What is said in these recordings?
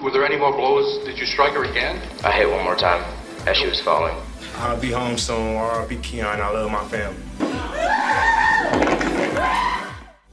Were there any more blows? Did you strike her again? I hit one more time as she was falling. I'll be home soon. R.I.P. Keon. I love my family.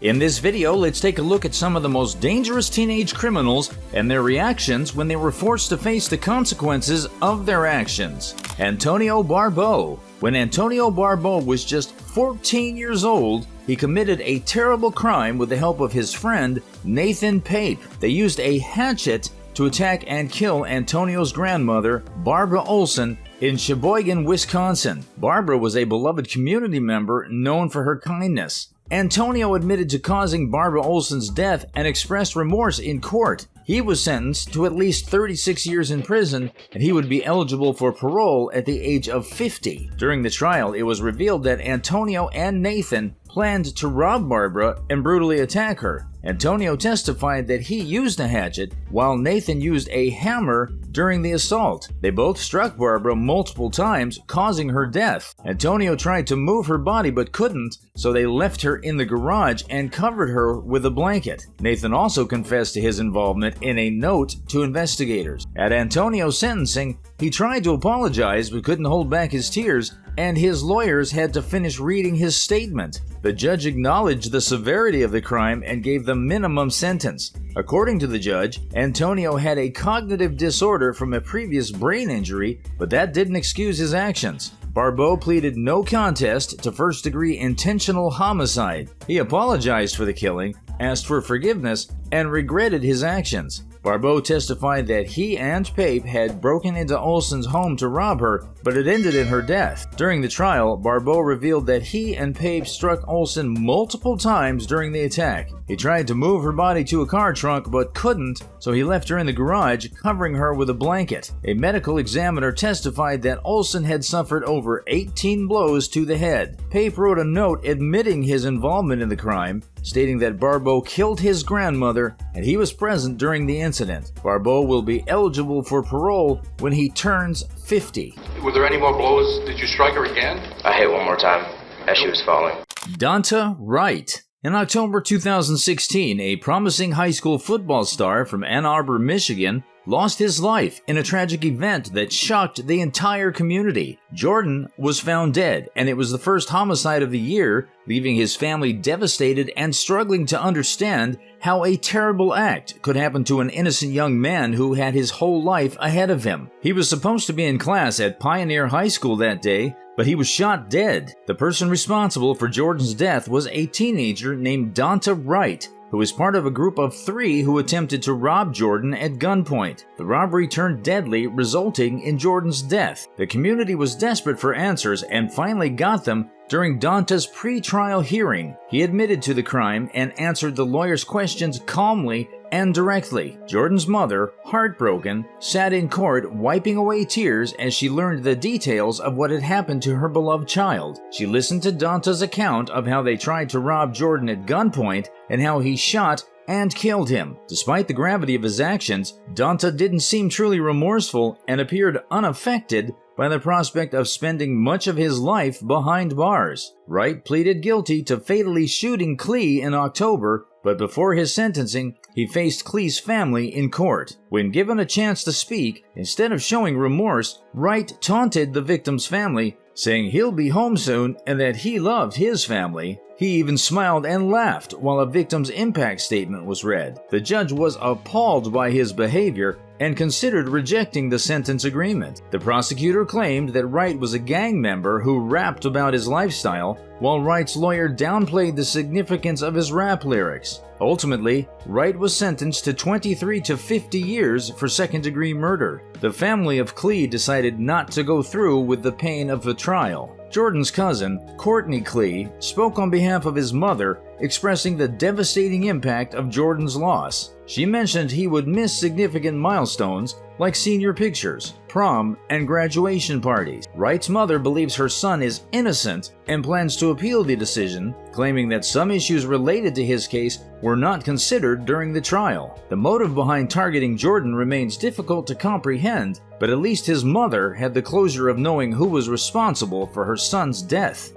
In this video, let's take a look at some of the most dangerous teenage criminals and their reactions when they were forced to face the consequences of their actions. Antonio Barbeau. When Antonio Barbeau was just 14 years old, he committed a terrible crime with the help of his friend Nathan Pape. They used a hatchet to attack and kill Antonio's grandmother, Barbara Olson, in Sheboygan, Wisconsin. Barbara was a beloved community member known for her kindness. Antonio admitted to causing Barbara Olson's death and expressed remorse in court. He was sentenced to at least 36 years in prison, and he would be eligible for parole at the age of 50. During the trial, it was revealed that Antonio and Nathan planned to rob Barbara and brutally attack her. Antonio testified that he used a hatchet, while Nathan used a hammer during the assault. They both struck Barbara multiple times, causing her death. Antonio tried to move her body but couldn't, so they left her in the garage and covered her with a blanket. Nathan also confessed to his involvement in a note to investigators. At Antonio's sentencing, he tried to apologize but couldn't hold back his tears, and his lawyers had to finish reading his statement. The judge acknowledged the severity of the crime and gave the minimum sentence. According to the judge, Antonio had a cognitive disorder from a previous brain injury, but that didn't excuse his actions. Barbeau pleaded no contest to first-degree intentional homicide. He apologized for the killing, asked for forgiveness, and regretted his actions. Barbeau testified that he and Pape had broken into Olson's home to rob her, but it ended in her death. During the trial, Barbeau revealed that he and Pape struck Olson multiple times during the attack. He tried to move her body to a car trunk but couldn't, so he left her in the garage, covering her with a blanket. A medical examiner testified that Olson had suffered over 18 blows to the head. Pape wrote a note admitting his involvement in the crime, stating that Barbeau killed his grandmother and he was present during the incident. Barbeau will be eligible for parole when he turns 50. Were there any more blows? Did you strike her again? I hit one more time as she was falling. Donta Wright. In October 2016, a promising high school football star from Ann Arbor, Michigan, lost his life in a tragic event that shocked the entire community. Jordan was found dead, and it was the first homicide of the year, leaving his family devastated and struggling to understand how a terrible act could happen to an innocent young man who had his whole life ahead of him. He was supposed to be in class at Pioneer High School that day, but he was shot dead. The person responsible for Jordan's death was a teenager named Donta Wright, who was part of a group of 3 who attempted to rob Jordan at gunpoint. The robbery turned deadly, resulting in Jordan's death. The community was desperate for answers and finally got them during Donta's pre-trial hearing. He admitted to the crime and answered the lawyer's questions calmly and directly. Jordan's mother, heartbroken, sat in court wiping away tears as she learned the details of what had happened to her beloved child. She listened to Donta's account of how they tried to rob Jordan at gunpoint and how he shot and killed him. Despite the gravity of his actions, Donta didn't seem truly remorseful and appeared unaffected by the prospect of spending much of his life behind bars. Wright pleaded guilty to fatally shooting Clee in October, but before his sentencing, he faced Clee's family in court. When given a chance to speak, instead of showing remorse, Wright taunted the victim's family, saying he'll be home soon and that he loved his family. He even smiled and laughed while a victim's impact statement was read. The judge was appalled by his behavior and considered rejecting the sentence agreement. The prosecutor claimed that Wright was a gang member who rapped about his lifestyle, while Wright's lawyer downplayed the significance of his rap lyrics. Ultimately, Wright was sentenced to 23 to 50 years for second-degree murder. The family of Clee decided not to go through with the pain of the trial. Jordan's cousin, Courtney Clee, spoke on behalf of his mother, expressing the devastating impact of Jordan's loss. She mentioned he would miss significant milestones like senior pictures, prom, and graduation parties. Wright's mother believes her son is innocent and plans to appeal the decision, claiming that some issues related to his case were not considered during the trial. The motive behind targeting Jordan remains difficult to comprehend, but at least his mother had the closure of knowing who was responsible for her son's death.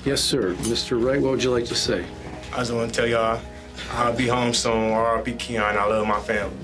Yes, sir. Mr. Wright, what would you like to say? I just want to tell y'all, I'll be home soon. R.I.P. Keon. I love my family.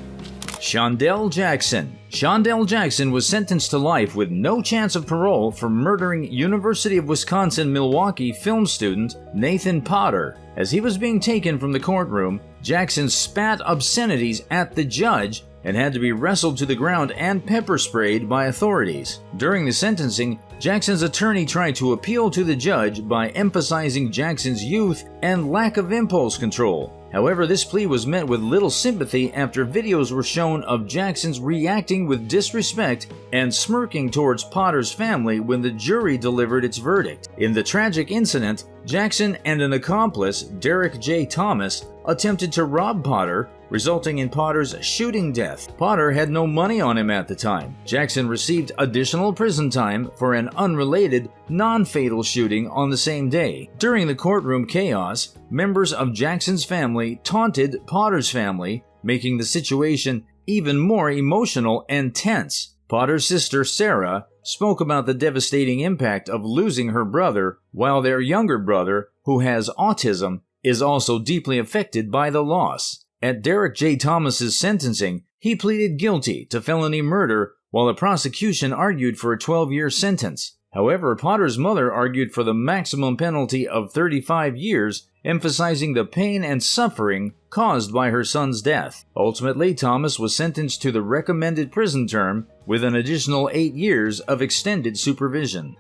Shondell Jackson. Shondell Jackson was sentenced to life with no chance of parole for murdering University of Wisconsin-Milwaukee film student Nathan Potter. As he was being taken from the courtroom, Jackson spat obscenities at the judge and had to be wrestled to the ground and pepper sprayed by authorities. During the sentencing, Jackson's attorney tried to appeal to the judge by emphasizing Jackson's youth and lack of impulse control. However, this plea was met with little sympathy after videos were shown of Jackson's reacting with disrespect and smirking towards Potter's family when the jury delivered its verdict. In the tragic incident, Jackson and an accomplice, Derek J. Thomas, attempted to rob Potter, resulting in Potter's shooting death. Potter had no money on him at the time. Jackson received additional prison time for an unrelated, non-fatal shooting on the same day. During the courtroom chaos, members of Jackson's family taunted Potter's family, making the situation even more emotional and tense. Potter's sister, Sarah, spoke about the devastating impact of losing her brother, while their younger brother, who has autism, is also deeply affected by the loss. At Derek J. Thomas's sentencing, he pleaded guilty to felony murder, while the prosecution argued for a 12-year sentence. However, Potter's mother argued for the maximum penalty of 35 years, emphasizing the pain and suffering caused by her son's death. Ultimately, Thomas was sentenced to the recommended prison term with an additional 8 years of extended supervision.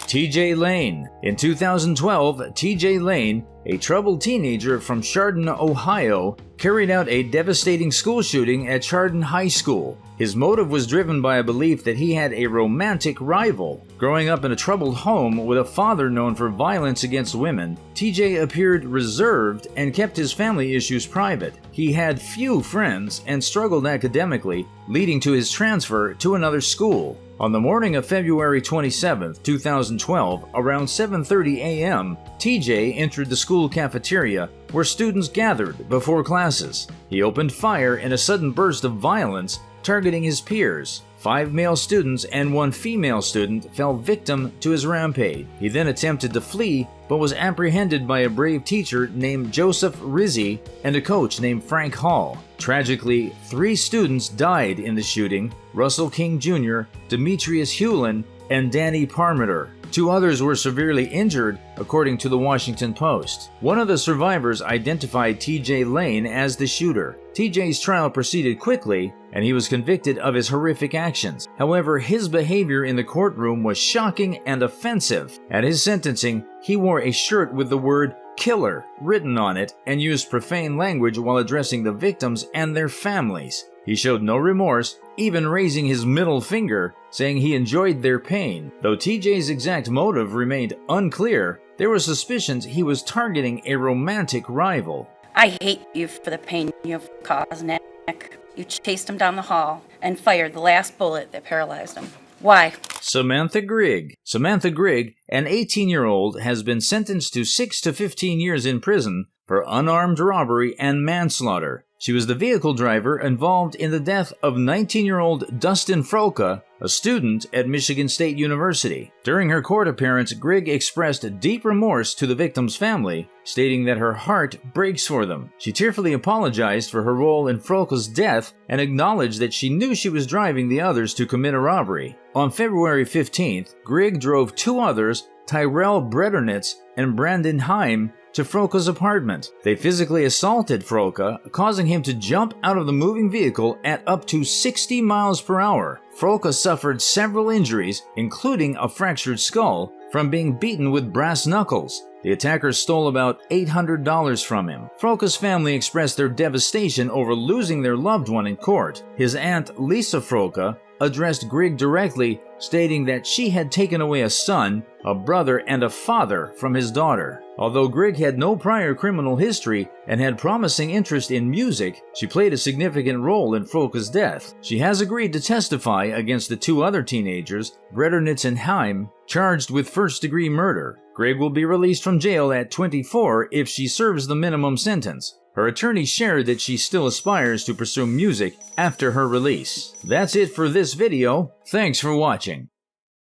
T.J. Lane. In 2012, T.J. Lane, a troubled teenager from Chardon, Ohio, carried out a devastating school shooting at Chardon High School. His motive was driven by a belief that he had a romantic rival. Growing up in a troubled home with a father known for violence against women, TJ appeared reserved and kept his family issues private. He had few friends and struggled academically, leading to his transfer to another school. On the morning of February 27, 2012, around 7:30 a.m., TJ entered the school cafeteria where students gathered before classes. He opened fire in a sudden burst of violence, targeting his peers. 5 male students and 1 female student fell victim to his rampage. He then attempted to flee, but was apprehended by a brave teacher named Joseph Rizzi and a coach named Frank Hall. Tragically, 3 students died in the shooting: Russell King Jr., Demetrius Hewlin, and Danny Parmenter. 2 others were severely injured, according to the Washington Post. One of the survivors identified T.J. Lane as the shooter. T.J.'s trial proceeded quickly, and he was convicted of his horrific actions. However, his behavior in the courtroom was shocking and offensive. At his sentencing, he wore a shirt with the word "killer" written on it and used profane language while addressing the victims and their families. He showed no remorse, even raising his middle finger, saying he enjoyed their pain. Though TJ's exact motive remained unclear, there were suspicions he was targeting a romantic rival. I hate you for the pain you've caused, Nick. You chased him down the hall and fired the last bullet that paralyzed him. Why? Samantha Grigg. Samantha Grigg, an 18-year-old, has been sentenced to 6 to 15 years in prison for unarmed robbery and manslaughter. She was the vehicle driver involved in the death of 19-year-old Dustin Froka, a student at Michigan State University. During her court appearance, Grigg expressed deep remorse to the victim's family, stating that her heart breaks for them. She tearfully apologized for her role in Froka's death and acknowledged that she knew she was driving the others to commit a robbery. On February 15th, Grigg drove 2 others, Tyrell Bredernitz and Brandon Heim, to Froka's apartment. They physically assaulted Froka, causing him to jump out of the moving vehicle at up to 60 miles per hour. Froka suffered several injuries, including a fractured skull, from being beaten with brass knuckles. The attackers stole about $800 from him. Froka's family expressed their devastation over losing their loved one in court. His aunt, Lisa Froka, addressed Grigg directly, stating that she had taken away a son, a brother, and a father from his daughter. Although Grigg had no prior criminal history and had promising interest in music, she played a significant role in Froka's death. She has agreed to testify against the 2 other teenagers, Bredernitz and Heim, charged with first-degree murder. Grigg will be released from jail at 24 if she serves the minimum sentence. Her attorney shared that she still aspires to pursue music after her release. That's it for this video. Thanks for watching.